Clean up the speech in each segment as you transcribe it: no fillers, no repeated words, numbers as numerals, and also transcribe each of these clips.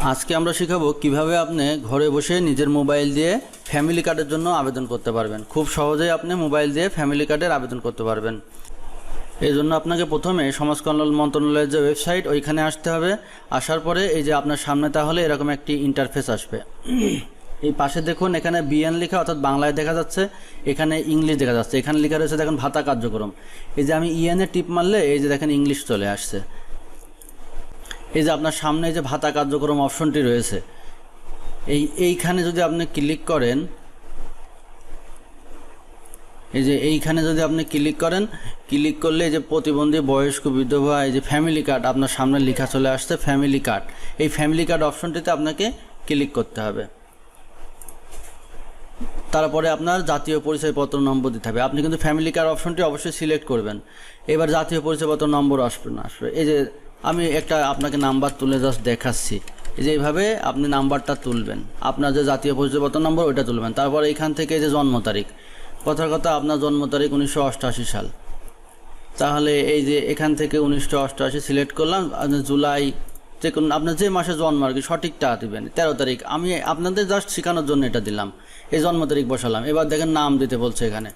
আজকে আমরা শেখাবো কিভাবে আপনি ঘরে বসে নিজের মোবাইল দিয়ে ফ্যামিলি কার্ডের জন্য আবেদন করতে পারবেন। খুব সহজেই আপনি মোবাইল দিয়ে ফ্যামিলি কার্ডের আবেদন করতে পারবেন। এই জন্য আপনাকে প্রথমে সমাজ কল্যাণ মন্ত্রণালয়ের যে ওয়েবসাইট ওইখানে আসতে হবে। আসার পরে এই যে আপনার সামনে তাহলে এরকম একটি ইন্টারফেস আসবে। এই পাশে দেখুন এখানে বিএন লেখা অর্থাৎ বাংলায় দেখা যাচ্ছে, এখানে ইংলিশ দেখা যাচ্ছে। এখানে লেখা রয়েছে দেখুন ভাতা কার্যক্রম। এই যে আমি ইএনএ টিপ মারলে এই যে দেখেন ইংলিশ চলে আসছে। এই যে আপনার সামনে যে ভাতা কার্যক্রম অপশনটি রয়েছে এইখানে যদি আপনি ক্লিক করেন, এই যে এইখানে যদি আপনি ক্লিক করেন, ক্লিক করলে এই যে প্রতিবন্ধী বয়স্ক বিধবা এই যে ফ্যামিলি কার্ড আপনার সামনে লেখা চলে আসছে ফ্যামিলি কার্ড। এই ফ্যামিলি কার্ড অপশনটিতে আপনাকে ক্লিক করতে হবে। তারপরে আপনার জাতীয় পরিচয়পত্র নম্বর দিতে হবে। আপনি কিন্তু ফ্যামিলি কার্ড অপশনটি অবশ্যই সিলেক্ট করবেন। এবার জাতীয় পরিচয়পত্র নম্বর আসবে। এই যে আমি একটা আপনাকে নাম্বার তুলে জাস্ট দেখাচ্ছি। এই যে এইভাবে আপনি নাম্বারটা তুলবেন, আপনার যে জাতীয় পরিচয়পত্র নম্বর ওইটা তুলবেন। তারপর এইখান থেকে যে জন্ম তারিখ, কথার কথা আপনার জন্ম তারিখ 1988 সাল। তাহলে এই যে এখান থেকে 1988 সিলেক্ট করলাম। জুলাই যে কোনো আপনার যে মাসে জন্ম আর কি সঠিকটা দিবেন। 13 তারিখ আমি আপনাদের জাস্ট শেখানোর জন্য এটা দিলাম, এই জন্ম তারিখ বসালাম। এবার দেখেন নাম দিতে বলছে এখানে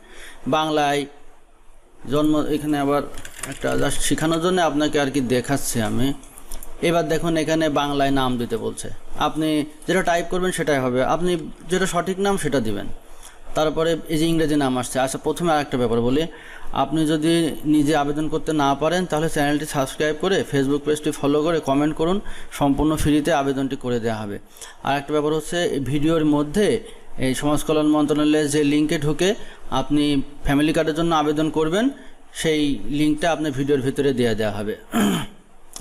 বাংলায় জন্ম। এখানে আবার একটা জাস্ট শেখানোর জন্য আপনাকে আর কি দেখাচ্ছি আমি। এবার দেখুন এখানে বাংলায় নাম দিতে বলছে, আপনি যেটা টাইপ করবেন সেটাই হবে, আপনি যেটা সঠিক নাম সেটা দিবেন। তারপরে এই যে ইংরেজি নাম আসছে। আচ্ছা, প্রথমে আরেকটা ব্যাপার বলি, আপনি যদি নিজে আবেদন করতে না পারেন তাহলে চ্যানেলটি সাবস্ক্রাইব করে ফেসবুক পেজটি ফলো করে কমেন্ট করুন, সম্পূর্ণ ফ্রিতে আবেদনটি করে দেওয়া হবে। আর একটা ব্যাপার হচ্ছে ভিডিওর মধ্যে এই সমাজ কল্যাণ মন্ত্রণালয়ের যে লিঙ্কে ঢুকে আপনি ফ্যামিলি কার্ডের জন্য আবেদন করবেন, সেই লিঙ্কটা আপনার ভিডিওর ভিতরে দেওয়া হবে।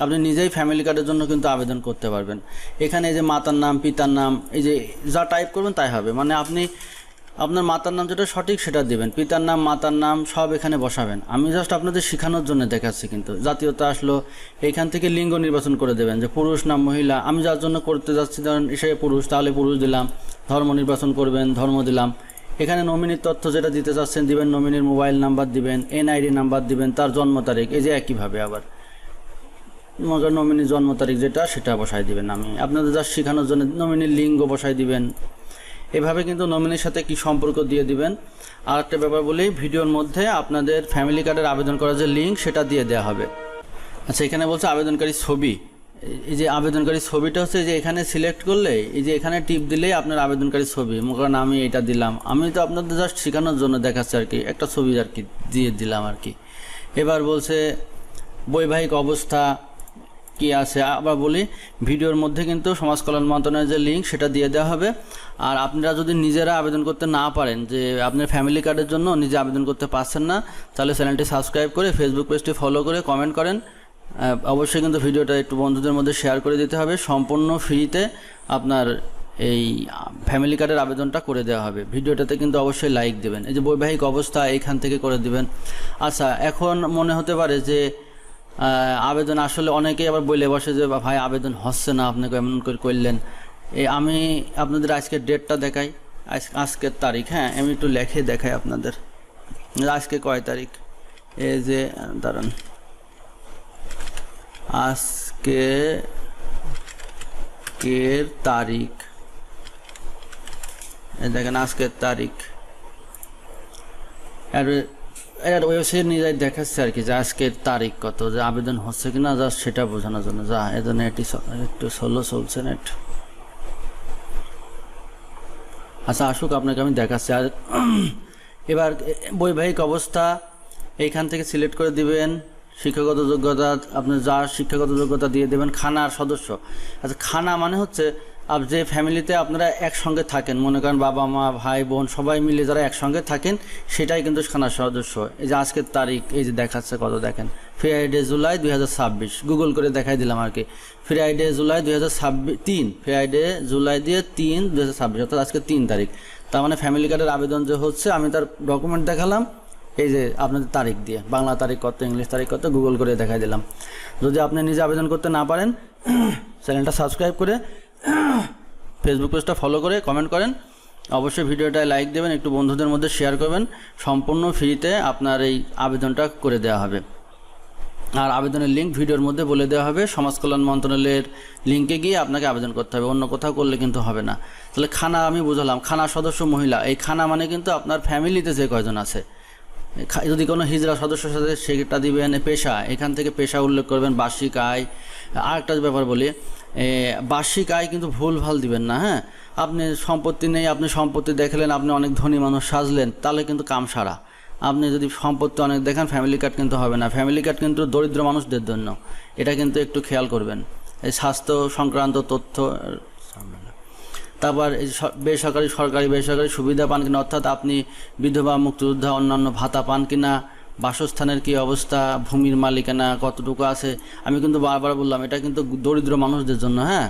আপনি নিজেই ফ্যামিলি কার্ডের জন্য কিন্তু আবেদন করতে পারবেন। এখানে এই যে মাতার নাম, পিতার নাম, এই যে যা টাইপ করবেন তাই হবে। মানে আপনি আপনার মাতার নাম যেটা সঠিক সেটা দিবেন, পিতার নাম, মাতার নাম সব এখানে বসাবেন। আমি জাস্ট আপনাদের শেখানোর জন্য দেখাচ্ছি। কিন্তু জাতীয়তা আসলো, এইখান থেকে লিঙ্গ নির্বাচন করে দেবেন যে পুরুষ না মহিলা। আমি যার জন্য করতে যাচ্ছি ধরেন সে পুরুষ, তাহলে পুরুষ দিলাম। ধর্ম নির্বাচন করবেন, ধর্ম দিলাম। এখানে নমিনির তথ্য যেটা দিতে চাচ্ছেন দিবেন, নমিনির মোবাইল নাম্বার দিবেন, এনআইডি নাম্বার দিবেন, তার জন্ম তারিখ এই যে একইভাবে আবার মজার নমিনির জন্ম তারিখ যেটা সেটা বসাই দিবেন। আমি আপনাদের জাস্ট শেখানোর জন্য নমিনির লিঙ্গ বসাই দিবেন। এভাবে কিন্তু নমিনির সাথে কি সম্পর্ক দিয়ে দিবেন। আর একটা ব্যাপার বলি, ভিডিওর মধ্যে আপনাদের ফ্যামিলি কার্ডের আবেদন করার যে লিঙ্ক সেটা দিয়ে দেওয়া হবে। আচ্ছা, এখানে বলছে আবেদনকারী ছবি। এই যে আবেদনকারী ছবিটা হচ্ছে যে এখানে সিলেক্ট করলে এই যে এখানে টিপ দিলেই আপনার আবেদনকারী ছবি। মনে করেন আমি এটা দিলাম, আমি তো আপনাদের জাস্ট শেখানোর জন্য দেখাচ্ছি আর কি, একটা ছবি আর কি দিয়ে দিলাম আর কি। এবার বলছে বৈবাহিক অবস্থা কি আছে। আবার বলি, ভিডিওর মধ্যে কিন্তু সমাজ কল্যাণ মন্ত্রণালয়ের যে লিঙ্ক সেটা দিয়ে দেওয়া হবে। আর আপনারা যদি নিজেরা আবেদন করতে না পারেন, যে আপনার ফ্যামিলি কার্ডের জন্য নিজে আবেদন করতে পারছেন না, তাহলে চ্যানেলটি সাবস্ক্রাইব করে ফেসবুক পেজটি ফলো করে কমেন্ট করেন। অবশ্যই কিন্তু ভিডিওটা একটু বন্ধুদের মধ্যে শেয়ার করে দিতে হবে। সম্পূর্ণ ফ্রিতে আপনার এই ফ্যামিলি কার্ডের আবেদনটা করে দেওয়া হবে। ভিডিওটাতে কিন্তু অবশ্যই লাইক দেবেন। এই যে বৈবাহিক অবস্থা এইখান থেকে করে দিবেন। আচ্ছা, এখন মনে হতে পারে যে আবেদন আসলে অনেকেই আবার বলে বসে যে ভাই আবেদন হচ্ছে না, আপনাকে এমন করে করলেন। আমি আপনাদের আজকের ডেটটা দেখাই, আজকের তারিখ। হ্যাঁ, আমি একটু লেখে দেখাই আপনাদের আজকে কয় তারিখ। এই যে দাঁড়ান, আজকে এর তারিখ, এই দেখেন আজকের তারিখ। আর ওয়েবসাইট নিয়ে যাই দেখাচ্ছে আর কি যে আজকের তারিখ কত, যে আবেদন হচ্ছে কিনা জাস্ট সেটা বোঝানোর জন্য। যা এজন্য একটু স্লো চলছে নেট। আচ্ছা, আসুক আপনাকে আমি দেখাচ্ছি। আর এবার বৈবাহিক অবস্থা এইখান থেকে সিলেক্ট করে দিবেন। শিক্ষাগত যোগ্যতা আপনি যা শিক্ষাগত যোগ্যতা দিয়ে দেবেন। খানার সদস্য, আচ্ছা খানা মানে হচ্ছে যে ফ্যামিলিতে আপনারা একসঙ্গে থাকেন, মনে করেন বাবা মা ভাই বোন সবাই মিলে যারা একসঙ্গে থাকেন সেটাই কিন্তু খানার সদস্য। এই যে আজকের তারিখ এই যে দেখাচ্ছে কত, দেখেন ফ্রাইডে জুলাই 2026, গুগল করে দেখাই দিলাম আর কি। ফ্রাইডে জুলাই 2023, ফ্রাইডে জুলাই দিয়ে 3/2026 অর্থাৎ আজকে 3 তারিখ। তার মানে ফ্যামিলি কার্ডের আবেদন যে হচ্ছে, আমি তার ডকুমেন্ট দেখালাম এই যে আপনাদের তারিখ দিয়ে, বাংলা তারিখ কত, ইংলিশ তারিখ কত, গুগল করে দেখাই দিলাম। যদি আপনি নিজে আবেদন করতে না পারেন, চ্যানেলটা সাবস্ক্রাইব করে ফেসবুক পেজটা ফলো করে কমেন্ট করেন। অবশ্যই ভিডিওটায় লাইক দেবেন, একটু বন্ধুদের মধ্যে শেয়ার করবেন। সম্পূর্ণ ফ্রিতে আপনার এই আবেদনটা করে দেওয়া হবে। আর আবেদনের লিঙ্ক ভিডিওর মধ্যে বলে দেওয়া হবে। সমাজ কল্যাণ মন্ত্রণালয়ের লিঙ্কে গিয়ে আপনাকে আবেদন করতে হবে, অন্য কোথাও করলে কিন্তু হবে না। তাহলে খানা আমি বুঝালাম, খানা সদস্য মহিলা, এই খানা মানে কিন্তু আপনার ফ্যামিলিতে যে কয়জন আছে, যদি কোনো হিজড়া সদস্যের সাথে সেটা দিবেন। পেশা, এখান থেকে পেশা উল্লেখ করবেন, বার্ষিক আয়। আর একটা ব্যাপার বলি, বার্ষিক আয় কিন্তু ভুল ভাল দিবেন না, হ্যাঁ। আপনি সম্পত্তি নেই, আপনি সম্পত্তি দেখালেন, আপনি অনেক ধনী মানুষ সাজলেন, তাহলে কিন্তু কাম সারা। আপনি যদি সম্পত্তি অনেক দেখান, ফ্যামিলি কার্ড কিন্তু হবে না। ফ্যামিলি কার্ড কিন্তু দরিদ্র মানুষদের জন্য, এটা কিন্তু একটু খেয়াল করবেন। এই স্বাস্থ্য সংক্রান্ত তথ্য। তারপর এই বেসরকারি, সরকারি, বেসরকারি সুবিধা পান কিনা, অর্থাৎ আপনি বিধবা, মুক্তিযোদ্ধা, অন্যান্য ভাতা পান কিনা, বাসস্থানের কী অবস্থা, ভূমির মালিকানা কতটুকু আছে। আমি কিন্তু বারবার বললাম, এটা কিন্তু দরিদ্র মানুষদের জন্য, হ্যাঁ।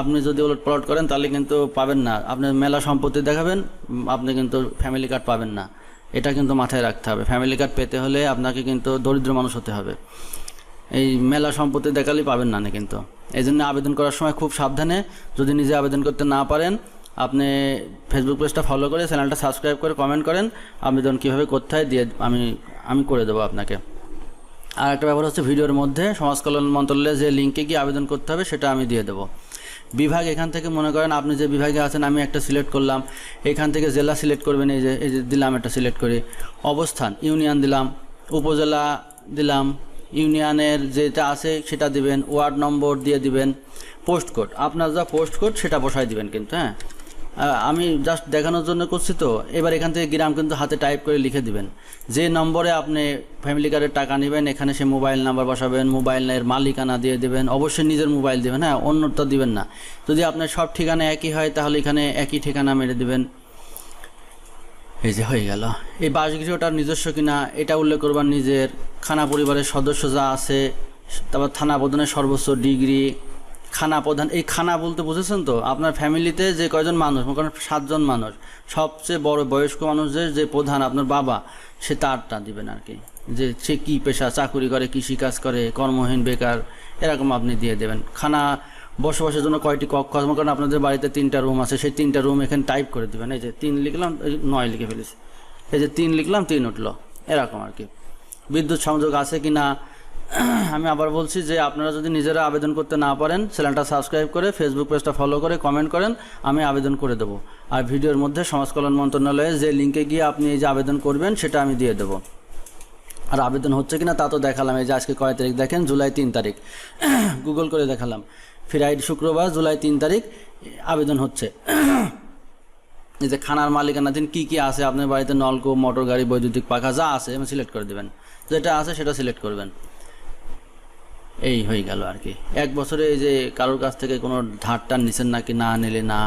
আপনি যদি ওলট পালট করেন তাহলে কিন্তু পাবেন না। আপনি মেলা সম্পত্তি দেখাবেন, আপনি কিন্তু ফ্যামিলি কার্ড পাবেন না। এটা কিন্তু মাথায় রাখতে হবে। ফ্যামিলি কার্ড পেতে হলে আপনাকে কিন্তু দরিদ্র মানুষ হতে হবে। এই মেলা সম্পত্তি দেখালেই পাবেন না কিন্তু। এই জন্য আবেদন করার সময় খুব সাবধানে, যদি নিজে আবেদন করতে না পারেন, আপনি ফেসবুক পেজটা ফলো করে, চ্যানেলটা সাবস্ক্রাইব করে কমেন্ট করেন, আবেদন কীভাবে করতে হয় দিয়ে আমি করে দেবো আপনাকে। আর একটা ব্যাপার হচ্ছে, ভিডিওর মধ্যে সমাজ কল্যাণ মন্ত্রণালয়ে যে লিঙ্কে গিয়ে আবেদন করতে হবে সেটা আমি দিয়ে দেবো। বিভাগ, এখান থেকে মনে করেন আপনি যে বিভাগে আছেন, আমি একটা সিলেক্ট করলাম, এখান থেকে জেলা সিলেক্ট করবেন, এই যে দিলাম, একটা সিলেক্ট করি। অবস্থান, ইউনিয়ন দিলাম, উপজেলা দিলাম, ইউনিয়নের যেটা আছে সেটা দিবেন, ওয়ার্ড নম্বর দিয়ে দিবেন, পোস্ট কোড, আপনার যা পোস্ট কোড সেটা বসাই দিবেন কিন্তু, হ্যাঁ। আমি জাস্ট দেখানোর জন্য করছি তো। এবার এখান থেকে গ্রাম কিন্তু হাতে টাইপ করে লিখে দিবেন। যে নম্বরে আপনি ফ্যামিলি কার্ডের টাকা নেবেন, এখানে সে মোবাইল নাম্বার বসাবেন, মোবাইলের মালিকানা দিয়ে দেবেন, অবশ্যই নিজের মোবাইল দেবেন, হ্যাঁ, অন্যটা দিবেন না। যদি আপনার সব ঠিকানা একই হয় তাহলে এখানে একই ঠিকানা মেরে দেবেন। এই যে হয়ে গেল। এই বাসগৃহটার নিজস্ব কিনা এটা উল্লেখ করবার নিজের। খানা পরিবারের সদস্য যা আছে, তারপর থানা প্রধানের সর্বোচ্চ ডিগ্রি, খানা প্রধান, এই খানা বলতে বুঝেছেন তো, আপনার ফ্যামিলিতে যে কয়জন মানুষ, মনে করেন 7 জন মানুষ, সবচেয়ে বড় বয়স্ক মানুষদের যে প্রধান আপনার বাবা, সে তারটা দিবেন আর কি, যে সে কী পেশা, চাকুরি করে, কৃষিকাজ করে, কর্মহীন, বেকার, এরকম আপনি দিয়ে দেবেন। খানা বসবাসের জন্য কয়টি কক্ষ, মনে করেন আপনাদের বাড়িতে 3টা রুম আছে, সেই 3টা রুম এখানে টাইপ করে দেবেন। এই যে 3 লিখলাম, 9 লিখে ফেলেছি, এই যে 3 লিখলাম, 3 উঠলো, এরকম আর কি। বিদ্যুৎ সংযোগ আছে কি না। আমি আবার বলছি যে আপনারা যদি নিজেরা আবেদন করতে না পারেন, চ্যানেলটা সাবস্ক্রাইব করে, ফেসবুক পেজটা ফলো করে কমেন্ট করেন, আমি আবেদন করে দেবো। আর ভিডিওর মধ্যে সমাজ কল্যাণ মন্ত্রণালয়ে যে লিঙ্কে গিয়ে আপনি এই যে আবেদন করবেন সেটা আমি দিয়ে দেবো। আর আবেদন হচ্ছে কিনা তা তো দেখালাম। এই যে আজকে কয় তারিখ দেখেন, জুলাই 3 তারিখ, গুগল করে দেখালাম। ফ্রাইডে, শুক্রবার, জুলাই 3 তারিখ আবেদন হচ্ছে। এই যে খানার মালিকানা দিন কী কী আছে আপনার বাড়িতে, নলকূপ, মোটর গাড়ি, বৈদ্যুতিক পাখা যা আছে আমি সিলেক্ট করে দেবেন, যেটা আছে সেটা সিলেক্ট করবেন। এই হয়ে গেল আর কি। 1 বছরে এই যে কারোর কাছ থেকে কোনো ধারটার নিছেন নাকি, না নিলে না,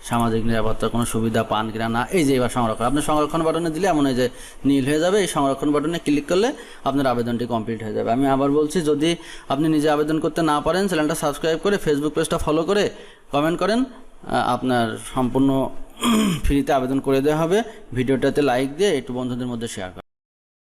সামাজিক নিরাপত্তার কোনো সুবিধা পান কিনা না, এই যে এবার সংরক্ষণ, আপনি সংরক্ষণ বাটনে দিলে এমন হয় যে নীল হয়ে যাবে। এই সংরক্ষণ বাটনে ক্লিক করলে আপনার আবেদনটি কমপ্লিট হয়ে যাবে। আমি আবার বলছি, যদি আপনি নিজে আবেদন করতে না পারেন, চ্যানেলটা সাবস্ক্রাইব করে, ফেসবুক পেজটা ফলো করে কমেন্ট করেন, আপনার সম্পূর্ণ ফ্রিতে আবেদন করে দেওয়া হবে। ভিডিওটাতে লাইক দিয়ে একটু বন্ধুদের মধ্যে শেয়ার করেন।